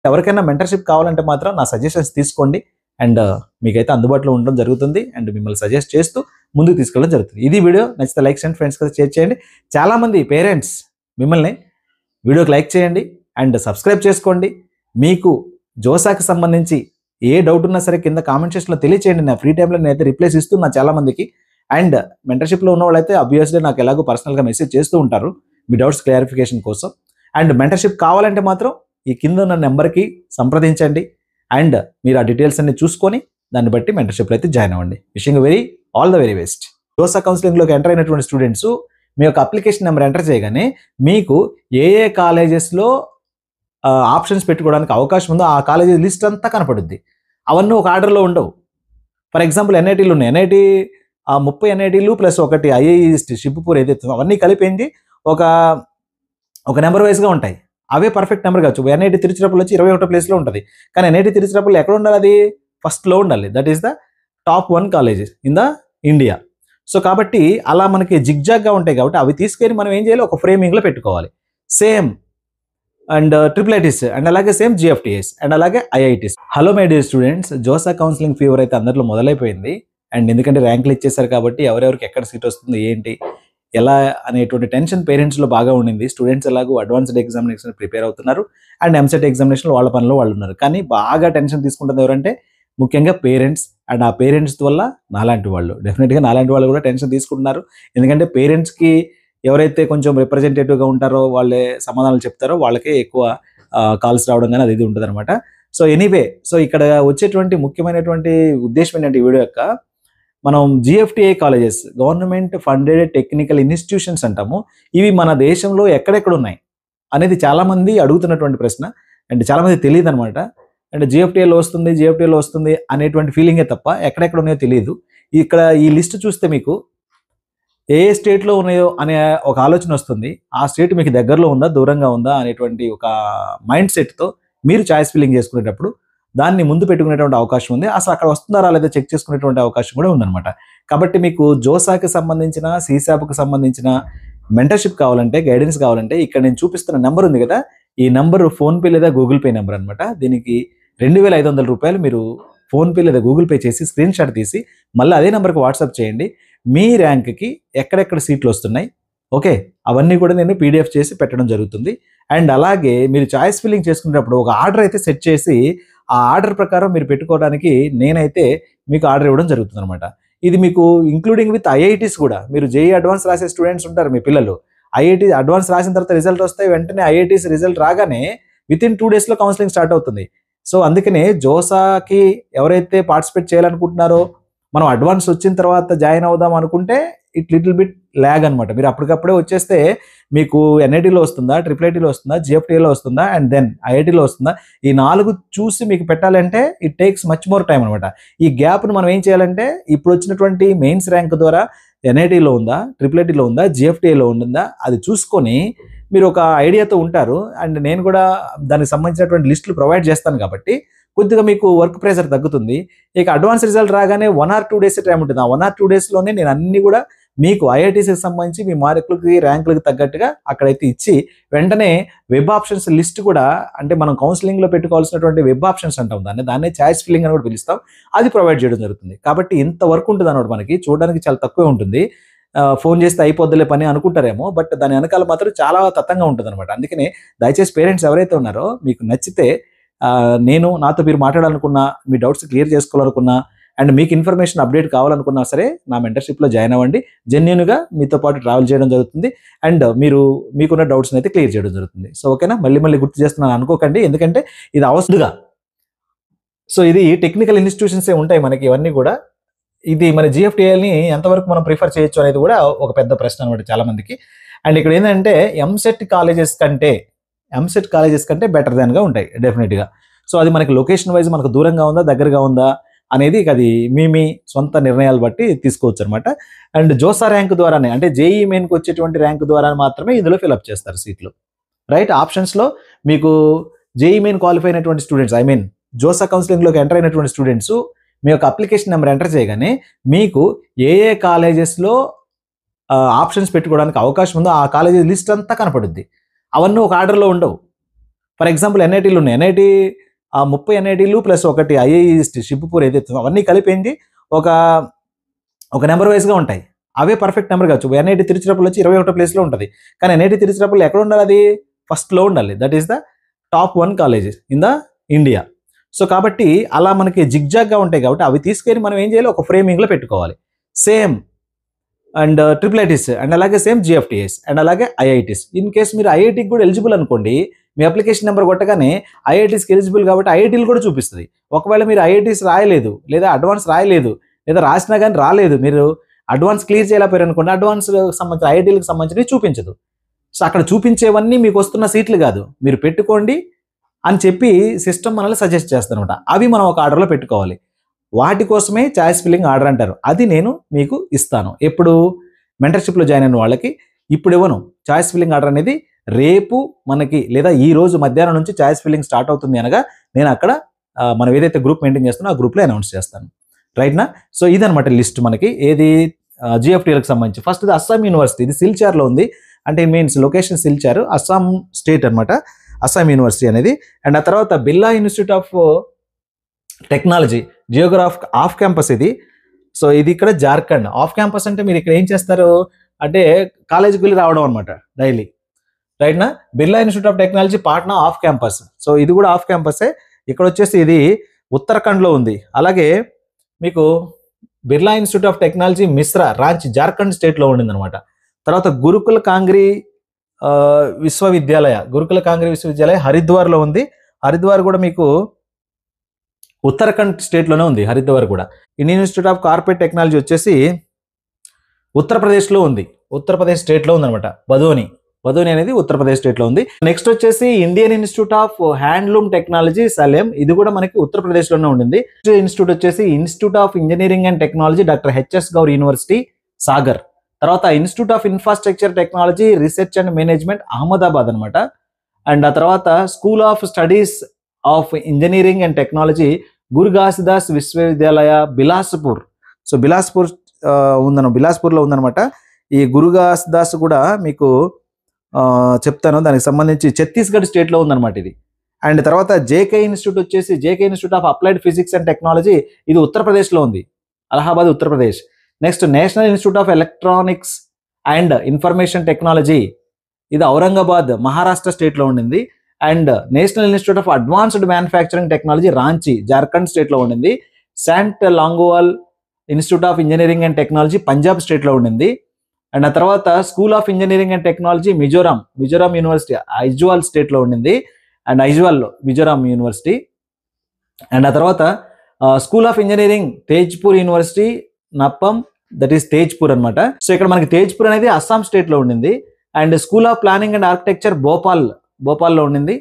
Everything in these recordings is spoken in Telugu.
ఎవరికైనా మెంటర్షిప్ కావాలంటే మాత్రం నా సజెషన్స్ తీసుకోండి అండ్ మీకైతే అందుబాటులో ఉండడం జరుగుతుంది అండ్ మిమ్మల్ని సజెస్ట్ చేస్తూ ముందుకు తీసుకెళ్ళడం జరుగుతుంది. ఇది వీడియో నచ్చితే లైక్ చేయండి, ఫ్రెండ్స్ కదా షేర్ చేయండి. చాలామంది పేరెంట్స్ మిమ్మల్ని వీడియోకి లైక్ చేయండి అండ్ సబ్స్క్రైబ్ చేసుకోండి. మీకు జోసాకి సంబంధించి ఏ డౌట్ ఉన్నా సరే కింద కామెంట్ సెక్షన్లో తెలియచేయండి. నా ఫ్రీ టైంలో నేనైతే రిప్లైస్ ఇస్తున్నా చాలామందికి. అండ్ మెంటర్షిప్లో ఉన్న వాళ్ళైతే అబ్వియస్లీ నాకు ఎలాగో పర్సనల్గా మెసేజ్ చేస్తూ ఉంటారు మీ డౌట్స్ క్లారిఫికేషన్ కోసం. అండ్ మెంటర్షిప్ కావాలంటే మాత్రం ఈ కింద ఉన్న నెంబర్కి సంప్రదించండి అండ్ మీరు ఆ డీటెయిల్స్ అన్ని చూసుకొని దాన్ని బట్టి మెంటర్షిప్లో అయితే జాయిన్ అవ్వండి. Wishing all the very best. JoSAA కౌన్సిలింగ్లోకి ఎంటర్ అయినటువంటి స్టూడెంట్స్ మీ యొక్క అప్లికేషన్ నెంబర్ ఎంటర్ చేయగానే మీకు ఏ కాలేజెస్లో ఆప్షన్స్ పెట్టుకోవడానికి అవకాశం ఉందో ఆ కాలేజెస్ లిస్ట్ అంతా కనపడుద్ది. అవన్నీ ఒక ఆర్డర్లో ఉండవు. ఫర్ ఎగ్జాంపుల్ ఎన్ఐటీలు ఉన్నాయి, ఎన్ఐటీ 30 ఎన్ఐటీలు ప్లస్ ఒకటి ఐఐఈ షిప్పూర్ ఏదైతే అవన్నీ కలిపింది ఒక నెంబర్ వైజ్గా ఉంటాయి. అవే పర్ఫెక్ట్ నెంబర్ కావచ్చు. ఎన్ఐటీ తిరుచిరాపల్లి వచ్చి 21 ప్లేస్లో ఉంటుంది, కానీ ఎన్ఐటీ తిరుచిరాపల్లి ఎక్కడ ఉండాలి? అది ఫస్ట్లో ఉండాలి. That is the top 1 colleges in the India. So కాబట్టి అలా మనకి జిగ్జాగ్గా ఉంటాయి కాబట్టి అవి తీసుకొని మనం ఏం చేయాలి? ఒక ఫ్రేమింగ్లో పెట్టుకోవాలి. సేమ్ అండ్ ట్రిపుల్ అండ్ అలాగే సేమ్ జిఎఫ్టిఎస్ అండ్ అలాగే IITs. Hello my dear students, JoSAA counselling fever అయితే అందరిలో మొదలైపోయింది. అండ్ ఎందుకంటే ర్యాంకులు ఇచ్చేసారు కాబట్టి ఎవరెవరికి ఎక్కడ సీట్ వస్తుంది ఏంటి ఎలా అనేటువంటి టెన్షన్ పేరెంట్స్లో బాగా ఉండింది. స్టూడెంట్స్ ఎలాగో అడ్వాన్స్డ్ ఎగ్జామినేషన్ ప్రిపేర్ అవుతున్నారు అండ్ ఎంసెట్ ఎగ్జామినేషన్ వాళ్ళ పనిలో వాళ్ళు ఉన్నారు. కానీ బాగా టెన్షన్ తీసుకుంటుంది ఎవరంటే ముఖ్యంగా పేరెంట్స్. అండ్ ఆ పేరెంట్స్ వల్ల నాలాంటి వాళ్ళు, డెఫినెట్గా నాలాంటి వాళ్ళు కూడా టెన్షన్ తీసుకుంటున్నారు. ఎందుకంటే పేరెంట్స్కి ఎవరైతే కొంచెం రిప్రజెంటేటివ్గా ఉంటారో వాళ్ళే సమాధానాలు చెప్తారో వాళ్ళకే ఎక్కువ కాల్స్ రావడం కానీ అది ఉంటుంది అనమాట. సో ఎనీవే, సో ఇక్కడ వచ్చేటువంటి ముఖ్యమైనటువంటి ఉద్దేశం ఏంటంటే ఈ వీడియో యొక్క, మనం GFTI colleges government funded technical institutions అంటాము. ఇవి మన దేశంలో ఎక్కడెక్కడ ఉన్నాయి అనేది చాలామంది అడుగుతున్నటువంటి ప్రశ్న. అండ్ చాలామంది తెలియదు అనమాట. అండ్ జిఎఫ్టిఐలో వస్తుంది అనేటువంటి ఫీలింగే తప్ప ఎక్కడెక్కడ ఉన్నాయో తెలియదు. ఇక్కడ ఈ లిస్ట్ చూస్తే మీకు ఏ స్టేట్లో ఉన్నాయో అనే ఒక ఆలోచన వస్తుంది. ఆ స్టేట్ మీకు దగ్గరలో ఉందా దూరంగా ఉందా అనేటువంటి ఒక మైండ్ సెట్తో మీరు చాయిస్ ఫిల్లింగ్ చేసుకునేటప్పుడు దాన్ని ముందు పెట్టుకునేటువంటి అవకాశం ఉంది. అసలు అక్కడ వస్తున్నారా లేదా చెక్ చేసుకునేటువంటి అవకాశం కూడా ఉందన్నమాట. కాబట్టి మీకు జోసాకి సంబంధించిన సీసాప్కి సంబంధించిన మెంటర్షిప్ కావాలంటే, గైడెన్స్ కావాలంటే ఇక్కడ నేను చూపిస్తున్న నెంబర్ ఉంది కదా, ఈ నెంబర్ ఫోన్పే లేదా గూగుల్ పే నెంబర్ అనమాట. దీనికి 2500 రూపాయలు మీరు ఫోన్పే లేదా గూగుల్ పే చేసి స్క్రీన్ షాట్ తీసి మళ్ళీ అదే నెంబర్కి వాట్సాప్ చేయండి. మీ ర్యాంక్కి ఎక్కడెక్కడ సీట్లు వస్తున్నాయి, ఓకే, అవన్నీ కూడా నేను పీడిఎఫ్ చేసి పెట్టడం జరుగుతుంది. అండ్ అలాగే మీరు చాయిస్ ఫిల్లింగ్ చేసుకునేటప్పుడు ఒక ఆర్డర్ అయితే సెట్ చేసి ఆ ఆర్డర్ ప్రకారం మీరు పెట్టుకోవడానికి నేనైతే మీకు ఆర్డర్ ఇవ్వడం జరుగుతుంది అనమాట. ఇది మీకు ఇంక్లూడింగ్ విత్ ఐఐటీస్ కూడా. మీరు జేఈ అడ్వాన్స్ రాసే స్టూడెంట్స్ ఉంటారు మీ పిల్లలు, ఐఐటీ అడ్వాన్స్ రాసిన తర్వాత రిజల్ట్ వస్తాయి, వెంటనే ఐఐటీస్ రిజల్ట్ రాగానే వితిన్ 2 డేస్లో కౌన్సిలింగ్ స్టార్ట్ అవుతుంది. సో అందుకనే జోసాకి ఎవరైతే పార్టిసిపేట్ చేయాలనుకుంటున్నారో, మనం అడ్వాన్స్ వచ్చిన తర్వాత జాయిన్ అవుదాం అనుకుంటే ఇట్ లిటిల్ బిట్ ల్యాగ్ అనమాట. మీరు అప్పటికప్పుడే వచ్చేస్తే మీకు ఎన్ఐటీలో వస్తుందా, ట్రిపుల్ వస్తుందా, జిఎఫ్టీలో వస్తుందా అండ్ దెన్ ఐఐటీలో వస్తుందా, ఈ 4 చూసి మీకు పెట్టాలంటే it takes much more time అనమాట. ఈ గ్యాప్ను మనం ఏం చేయాలంటే ఇప్పుడు వచ్చినటువంటి మెయిన్స్ ర్యాంక్ ద్వారా ఎన్ఐటీలో ఉందా, ట్రిపుల్ ఉందా, జిఎఫ్టీలో ఉందా అది చూసుకొని మీరు ఒక ఐడియాతో ఉంటారు. అండ్ నేను కూడా దానికి సంబంధించినటువంటి లిస్టులు ప్రొవైడ్ చేస్తాను కాబట్టి కొద్దిగా మీకు వర్క్ ప్రెషర్ తగ్గుతుంది. ఇక అడ్వాన్స్ రిజల్ట్ రాగానే 1 or 2 డేస్ టైం ఉంటుంది. ఆ 1 or 2 డేస్లోనే నేను అన్ని కూడా మీకు ఐఐటీసీకి సంబంధించి మీ మార్కులకి ర్యాంకులకి తగ్గట్టుగా అక్కడైతే ఇచ్చి వెంటనే వెబ్ ఆప్షన్స్ లిస్ట్ కూడా, అంటే మనం కౌన్సిలింగ్లో పెట్టుకోవాల్సినటువంటి వెబ్ ఆప్షన్స్ అంటాం దాన్నే చాయిస్ ఫిల్లింగ్ అని కూడా పిలుస్తాం, అది ప్రొవైడ్ చేయడం జరుగుతుంది. కాబట్టి ఇంత వర్క్ ఉంటుంది అన్నమాట. మనకి చూడడానికి చాలా తక్కువే ఉంటుంది. ఫోన్ చేస్తే అయిపోద్దులే పని అనుకుంటారేమో, బట్ దాని వెనకాల మాత్రం చాలా తతంగా ఉంటుంది అనమాట. అందుకనే దయచేసి పేరెంట్స్ ఎవరైతే ఉన్నారో మీకు నచ్చితే నాతో మీరు మాట్లాడాలనుకున్నా, మీ డౌట్స్ క్లియర్ చేసుకోవాలనుకున్నా అండ్ మీకు ఇన్ఫర్మేషన్ అప్డేట్ కావాలనుకున్నా సరే నా మెంటర్షిప్లో జాయిన్ అవ్వండి. జెన్యూన్గా మీతో పాటు ట్రావెల్ చేయడం జరుగుతుంది అండ్ మీకున్న డౌట్స్ని అయితే క్లియర్ చేయడం జరుగుతుంది. సో ఓకేనా, మళ్ళీ గుర్తు చేస్తున్నాను అనుకోకండి, ఎందుకంటే ఇది అవసరంగా. సో ఇది టెక్నికల్ ఇన్స్టిట్యూషన్సే ఉంటాయి మనకి ఇవన్నీ కూడా. ఇది మన జిఎఫ్టిఐని ఎంతవరకు మనం ప్రిఫర్ చేయొచ్చు అనేది కూడా ఒక పెద్ద ప్రశ్న అనమాట చాలామందికి. అండ్ ఇక్కడ ఏంటంటే ఎంసెట్ కాలేజెస్ కంటే బెటర్ దాన్గా ఉంటాయి డెఫినెట్గా. సో అది మనకి లొకేషన్ వైజ్ మనకు దూరంగా ఉందా దగ్గరగా ఉందా అనేది అది మీ సొంత నిర్ణయాలు బట్టి తీసుకోవచ్చు అనమాట. అండ్ జోసా ర్యాంక్ ద్వారానే, అంటే జేఈ మెయిన్కి వచ్చేటువంటి ర్యాంక్ ద్వారా మాత్రమే ఇందులో ఫిల్అప్ చేస్తారు సీట్లు. రైట్, ఆప్షన్స్లో మీకు జేఈ మెయిన్ క్వాలిఫై అయినటువంటి స్టూడెంట్స్, జోసా కౌన్సిలింగ్లోకి ఎంటర్ అయినటువంటి స్టూడెంట్స్ మీ యొక్క అప్లికేషన్ నెంబర్ ఎంటర్ చేయగానే మీకు ఏ కాలేజెస్లో ఆప్షన్స్ పెట్టుకోవడానికి అవకాశం ఉందో ఆ కాలేజెస్ లిస్ట్ అంతా కనపడుద్ది. అవన్నీ ఒక ఆర్డర్లో ఉండవు. ఫర్ ఎగ్జాంపుల్ ఎన్ఐటీలు ఉన్నాయి, ఎన్ఐటీ ఆ 30 ఎన్ఐటీలు ప్లస్ ఒకటి ఐఐఎస్టీ షిబ్పూర్ ఏదైతే అవన్నీ కలిపింది ఒక ఒక నెంబర్ వైజ్గా ఉంటాయి. అవే పర్ఫెక్ట్ నెంబర్ కావచ్చు. ఎన్ఐటీ తిరుచిరాపల్లి వచ్చి 21 ప్లేస్లో ఉంటుంది, కానీ ఎన్ఐటీ తిరుచిరాపల్లి ఎక్కడ ఉండాలి, అది ఫస్ట్లో ఉండాలి. That is the top 1 college in the India. So కాబట్టి అలా మనకి జిగ్జాగ్గా ఉంటాయి కాబట్టి అవి తీసుకొని మనం ఏం చేయాలి, ఒక ఫ్రేమింగ్లో పెట్టుకోవాలి. Same and triple ITs and అలాగే సేమ్ జిఎఫ్టిఎస్ అండ్ అలాగే ఐఐటీస్. ఇన్ కేస్ మీరు ఐఐటీకి కూడా ఎలిజిబుల్ అనుకోండి, మీ అప్లికేషన్ నెంబర్ కొట్టగానే ఐఐటీస్కి ఎలిజిబుల్ కాబట్టి ఐఐటీలు కూడా చూపిస్తుంది. ఒకవేళ మీరు ఐఐటీస్ రాయలేదు లేదా అడ్వాన్స్ రాయలేదు లేదా రాసినా కానీ రాలేదు, మీరు అడ్వాన్స్ క్లియర్ చేయలేకపోయారు అనుకోండి, అడ్వాన్స్ సంబంధించిన ఐఐటీలకు సంబంధించినవి చూపించదు. సో అక్కడ చూపించేవన్నీ మీకు వస్తున్న సీట్లు కాదు, మీరు పెట్టుకోండి అని చెప్పి సిస్టమ్ మనల్ని సజెస్ట్ చేస్తుంది అనమాట. అవి మనం ఒక ఆర్డర్లో పెట్టుకోవాలి. వాటి కోసమే చాయిస్ ఫిల్లింగ్ ఆర్డర్ అంటారు. అది నేను మీకు ఇస్తాను. ఎప్పుడు మెంటర్షిప్లో జాయిన్ అయిన వాళ్ళకి ఇప్పుడు ఇవ్వను. చాయిస్ ఫిల్లింగ్ ఆర్డర్ అనేది రేపు మనకి లేదా ఈ రోజు మధ్యాహ్నం నుంచి చాయిస్ ఫిల్లింగ్ స్టార్ట్ అవుతుంది అనగా నేను అక్కడ మనం ఏదైతే గ్రూప్ మెయింటైన్ చేస్తున్నా ఆ గ్రూప్లో అనౌన్స్ చేస్తాను. రైట్నా? సో ఇదనమాట లిస్ట్ మనకి ఏది జిఎఫ్టీఎల్కి సంబంధించి. ఫస్ట్ ఇది అస్సాం యూనివర్సిటీ, ఇది సిల్చార్లో ఉంది. అంటే means location Silchar, Assam state అనమాట అస్సాం యూనివర్సిటీ అనేది. అండ్ ఆ తర్వాత బిర్లా ఇన్స్టిట్యూట్ ఆఫ్ టెక్నాలజీ జియోగ్రాఫ్ ఆఫ్ క్యాంపస్ ఇది. సో ఇది ఇక్కడ జార్ఖండ్. ఆఫ్ క్యాంపస్ అంటే మీరు ఇక్కడ ఏం చేస్తారు అంటే కాలేజీకి వెళ్ళి రావడం అనమాట డైలీ. రైట్నా? Birla institute of technology Patna off campus. So ఇది కూడా ఆఫ్ క్యాంపసే. ఇక్కడ వచ్చేసి ఇది ఉత్తరాఖండ్లో ఉంది. అలాగే మీకు Birla institute of technology Mishra Ranchi Jharkhand స్టేట్లో ఉండింది అనమాట. తర్వాత గురుకుల కాంగ్రీ విశ్వవిద్యాలయ, గురుకుల కాంగ్రీ విశ్వవిద్యాలయ హరిద్వార్లో ఉంది. హరిద్వార్ కూడా మీకు ఉత్తరాఖండ్ స్టేట్లోనే ఉంది, హరిద్వార్ కూడా. Indian institute of corporate technology వచ్చేసి ఉత్తరప్రదేశ్లో ఉంది, ఉత్తరప్రదేశ్ స్టేట్లో ఉందన్నమాట. బదోని అనేది ఉత్తరప్రదేశ్ స్టేట్లో ఉంది. నెక్స్ట్ వచ్చేసి Indian institute of handloom technology Salem, ఇది కూడా మనకి ఉత్తరప్రదేశ్లోనే ఉండింది. ఇన్స్టిట్యూట్ వచ్చేసి institute of engineering and technology doctor H S Gour university Sagar. తర్వాత institute of infrastructure technology research and management Ahmedabad అనమాట. అండ్ ఆ తర్వాత school of studies of engineering and technology Guru Ghasidas Vishwavidyalaya Bilaspur. So బిలాస్పూర్లో ఉందన్నమాట. ఈ గురు ఘాసిదాస్ కూడా మీకు చెప్తాను, దానికి సంబంధించి ఛత్తీస్గఢ్ స్టేట్లో ఉందన్నమాట ఇది. అండ్ తర్వాత జేకే ఇన్స్టిట్యూట్ వచ్చేసి J K institute of applied physics and technology, ఇది ఉత్తరప్రదేశ్లో ఉంది, Allahabad Uttar Pradesh. Next national institute of electronics and information technology, ఇది ఔరంగాబాద్ మహారాష్ట్ర స్టేట్లో ఉండింది. And national institute of advanced manufacturing technology Ranchi Jharkhand స్టేట్లో ఉండింది. Sant Longowal institute of engineering and technology Punjab స్టేట్లో ఉండింది. అండ్ ఆ తర్వాత school of engineering and technology Mizoram university Aizawl స్టేట్లో ఉండింది. అండ్ ఐజ్వాల్లో మిజోరాం యూనివర్సిటీ. అండ్ ఆ తర్వాత school of engineering Tezpur university Napaam, that is Tezpur అనమాట. సో ఇక్కడ మనకి తేజ్పూర్ అనేది అస్సాం స్టేట్లో ఉండింది. And school of planning and architecture భోపాల్లో ఉండింది.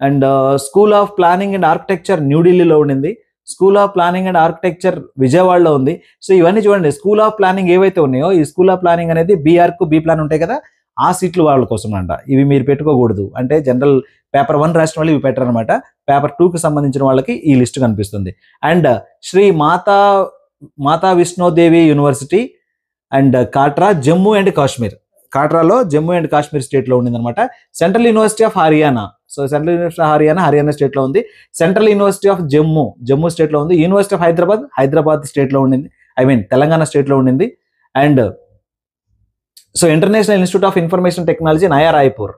And school of planning and architecture న్యూఢిల్లీలో ఉండింది. School of planning and architecture విజయవాడలో ఉంది. సో ఇవన్నీ చూడండి, స్కూల్ ఆఫ్ ప్లానింగ్ ఏవైతే ఉన్నాయో, ఈ స్కూల్ ఆఫ్ ప్లానింగ్ అనేది బీఆర్కు బి ప్లాన్ ఉంటాయి కదా, ఆ సీట్లు వాళ్ళ కోసం అంట. ఇవి మీరు పెట్టుకోకూడదు, అంటే జనరల్ పేపర్ 1 రాసిన వాళ్ళు ఇవి పెట్టరు అనమాట. పేపర్ 2కి సంబంధించిన వాళ్ళకి ఈ లిస్ట్ కనిపిస్తుంది. And Shri Mata Vaishno Devi university and Katra Jammu and Kashmir, కాట్రాలో జమ్మూ అండ్ కాశ్మీర్ స్టేట్లో ఉండింది అనమాట. Central university of Haryana, so central university of Haryana స్టేట్లో ఉంది. సెంట్రల్ యూనివర్సిటీ ఆఫ్ జమ్మూ స్టేట్లో ఉంది. యూనివర్సిటీ ఆఫ్ హైదరాబాద్ స్టేట్లో ఉండింది, తెలంగాణ స్టేట్లో ఉండింది. And so international institute of information technology నయా రాయ్పూర్,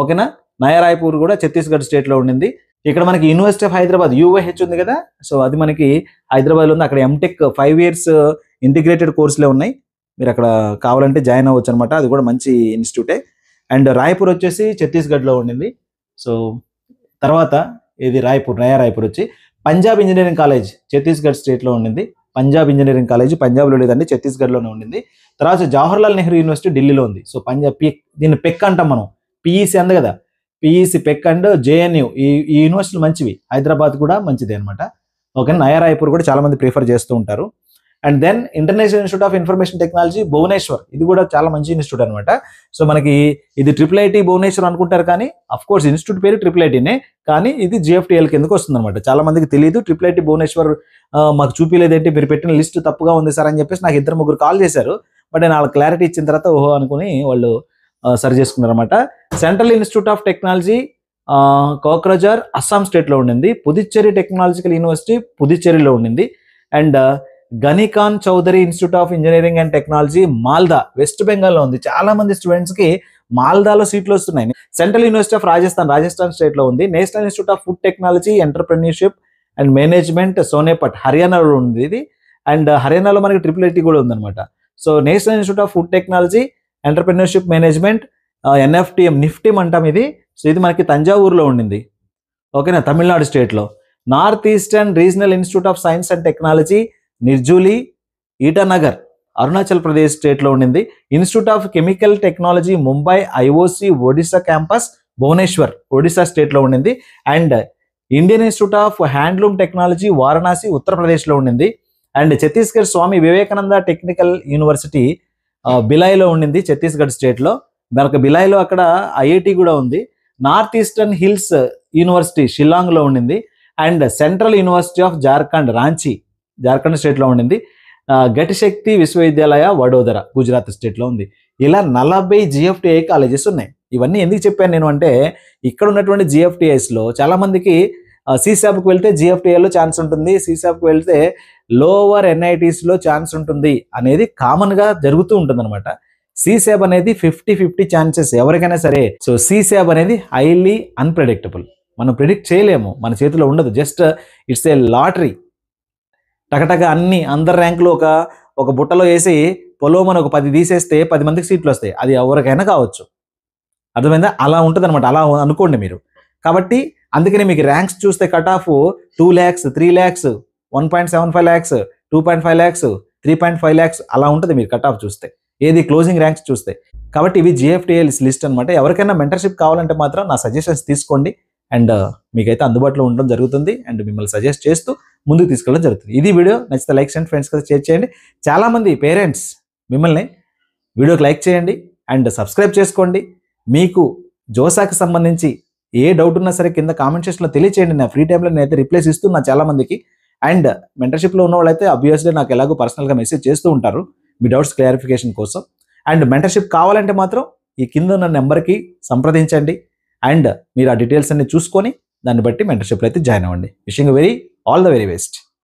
ఓకేనా, నయా రాయ్పూర్ కూడా ఛత్తీస్గఢ్ స్టేట్లో ఉండింది. ఇక్కడ మనకి యూనివర్సిటీ ఆఫ్ హైదరాబాద్ యూఐహెచ్ ఉంది కదా, సో అది మనకి హైదరాబాద్లో ఉంది. అక్కడ ఎంటెక్ 5 years ఇంటిగ్రేటెడ్ కోర్సులే ఉన్నాయి, మీరు అక్కడ కావాలంటే జాయిన్ అవ్వచ్చు అనమాట. అది కూడా మంచి ఇన్స్టిట్యూటే. అండ్ రాయ్పూర్ వచ్చేసి ఛత్తీస్గఢ్లో ఉండింది. సో తర్వాత ఇది నయా రాయ్పూర్ వచ్చి పంజాబ్ ఇంజనీరింగ్ కాలేజ్ ఛత్తీస్గఢ్ స్టేట్లో ఉండింది. పంజాబ్ ఇంజనీరింగ్ కాలేజ్ పంజాబ్లో లేదండి, ఛత్తీస్గఢ్లోనే ఉండింది. తర్వాత జవహర్లాల్ నెహ్రూ యూనివర్సిటీ ఢిల్లీలో ఉంది. సో దీన్ని పెక్ అంటాం మనం, పిఈసి అంది కదా, పిఈసి పెక్ అండ్ జేఎన్యూ, ఈ యూనివర్సిటీలు మంచివి. హైదరాబాద్ కూడా మంచిది అనమాట. ఓకే, నయా రాయ్పూర్ కూడా చాలా మంది ప్రిఫర్ చేస్తూ ఉంటారు. And then international institute of information technology Bhubaneswar, ఇది కూడా చాలా మంచి ఇన్స్టిట్యూట్ అనమాట. సో మనకి ఇది IIIT భువనేశ్వర్ అనుకుంటారు, కానీ అఫ్ కోర్స్ ఇన్స్టిట్యూట్ పేరు IIITనే, కానీ ఇది GFTL కిందకు వస్తుంది అనమాట. చాలా మందికి తెలియదు. IIIT భువనేశ్వర్ మాకు చూపించలేదేంటి, మీరు పెట్టిన లిస్ట్ తప్పుగా ఉంది సార్ అని చెప్పేసి నాకు 2-3 కాల్ చేశారు. బట్ నేను వాళ్ళకి క్లారిటీ ఇచ్చిన తర్వాత ఓహో అనుకుని వాళ్ళు సరి చేసుకున్నారు అనమాట. Central institute of technology Kokrajhar Assam స్టేట్లో ఉండింది, పుదుచ్చేరి టెక్నాలజికల్ యూనివర్సిటీ పుదుచ్చేరిలో ఉండింది, and Ghanikhan Choudhury institute of engineering and technology Malda West బెంగాల్లో ఉంది. చాలా మంది స్టూడెంట్స్కి మాల్దాలో సీట్లు వస్తున్నాయి. సెంట్రల్ యూనివర్సిటీ ఆఫ్ రాజస్థాన్ స్టేట్లో ఉంది. National institute of food technology entrepreneurship and management Sonepat హర్యానాలో ఉంది ఇది. అండ్ హర్యానాలో మనకి IIIT కూడా ఉందన్నమాట. So national institute of food technology entrepreneurship management NFTM నిఫ్టీమ్ అంటాం ఇది. సో ఇది మనకి తంజావూరులో ఉండింది, ఓకేనా, తమిళనాడు స్టేట్లో. North eastern regional institute of science and technology Nirjuli Itanagar Arunachal Pradesh స్టేట్లో ఉండింది. Institute of chemical technology Mumbai IOC Odisha campus Bhubaneswar Odisha స్టేట్లో ఉండింది. And Indian institute of handloom technology Varanasi ఉత్తరప్రదేశ్లో ఉండింది. And Chhattisgarh Swami Vivekananda technical university బిలాయ్లో ఉండింది, ఛత్తీస్గఢ్ స్టేట్లో. మనకు బిలాయ్లో అక్కడ IIT కూడా ఉంది. నార్త్ ఈస్టర్న్ హిల్స్ యూనివర్సిటీ షిల్లాంగ్లో ఉండింది. And central university of Jharkhand Ranchi Jharkhand స్టేట్లో ఉండింది. గటిశక్తి విశ్వవిద్యాలయ వడోదర గుజరాత్ స్టేట్లో ఉంది. ఇలా 40 GFTI కాలేజెస్ ఉన్నాయి. ఇవన్నీ ఎందుకు చెప్పాను నేను అంటే, ఇక్కడ ఉన్నటువంటి GFTIస్లో చాలామందికి CSAPకి వెళ్తే GFTIలో ఛాన్స్ ఉంటుంది, CSAPకి వెళ్తే లోవర్ NITస్లో ఛాన్స్ ఉంటుంది అనేది కామన్గా జరుగుతూ ఉంటుంది అనమాట. CSAP అనేది 50-50 ఛాన్సెస్ ఎవరికైనా సరే. సో CSAP అనేది హైలీ అన్ప్రెడిక్టబుల్, మనం ప్రిడిక్ట్ చేయలేము, మన చేతిలో ఉండదు. Just it's a lottery. టకటక అందరి ర్యాంకులు ఒక బుట్టలో వేసి పొలోమని ఒక 10 తీసేస్తే 10 మందికి సీట్లు వస్తాయి. అది ఎవరికైనా కావచ్చు, అర్థమైందా? అలా ఉంటుంది అనమాట, అలా అనుకోండి మీరు. కాబట్టి అందుకని మీకు ర్యాంక్స్ చూస్తే cut off 2 lakhs, 3 lakhs, 1.75 lakhs, 2.5 lakhs, 3.5 lakhs అలా ఉంటుంది మీరు కట్ ఆఫ్ చూస్తే, ఏది క్లోజింగ్ ర్యాంక్స్ చూస్తే. కాబట్టి ఇవి GFTI లిస్ట్ అనమాట. ఎవరికైనా మెంటర్షిప్ కావాలంటే మాత్రం నా సజెషన్స్ తీసుకోండి, అండ్ మీకైతే అందుబాటులో ఉండడం జరుగుతుంది, అండ్ మిమ్మల్ని సజెస్ట్ చేస్తూ ముందుకు తీసుకెళ్ళడం జరుగుతుంది. ఇది వీడియో నచ్చితే లైక్ చేయండి, ఫ్రెండ్స్ కదా షేర్ చేయండి. చాలామంది పేరెంట్స్ మిమ్మల్ని వీడియోకి లైక్ చేయండి అండ్ సబ్స్క్రైబ్ చేసుకోండి. మీకు జోసాకి సంబంధించి ఏ డౌట్ ఉన్నా సరే కింద కామెంట్ సెక్షన్లో తెలియచేయండి. నా ఫ్రీ టైంలో నేనైతే రిప్లైస్ ఇస్తున్నా చాలామందికి. అండ్ మెంటర్షిప్లో ఉన్న వాళ్ళైతే అబ్వియస్లీ నాకు ఎలాగో పర్సనల్గా మెసేజ్ చేస్తూ ఉంటారు మీ డౌట్స్ క్లారిఫికేషన్ కోసం. అండ్ మెంటర్షిప్ కావాలంటే మాత్రం ఈ కింద ఉన్న నెంబర్కి సంప్రదించండి, అండ్ మీరు ఆ డీటెయిల్స్ అన్ని చూసుకొని దాన్ని బట్టి మెంటర్షిప్లో అయితే జాయిన్ అవ్వండి. Wishing all the very best.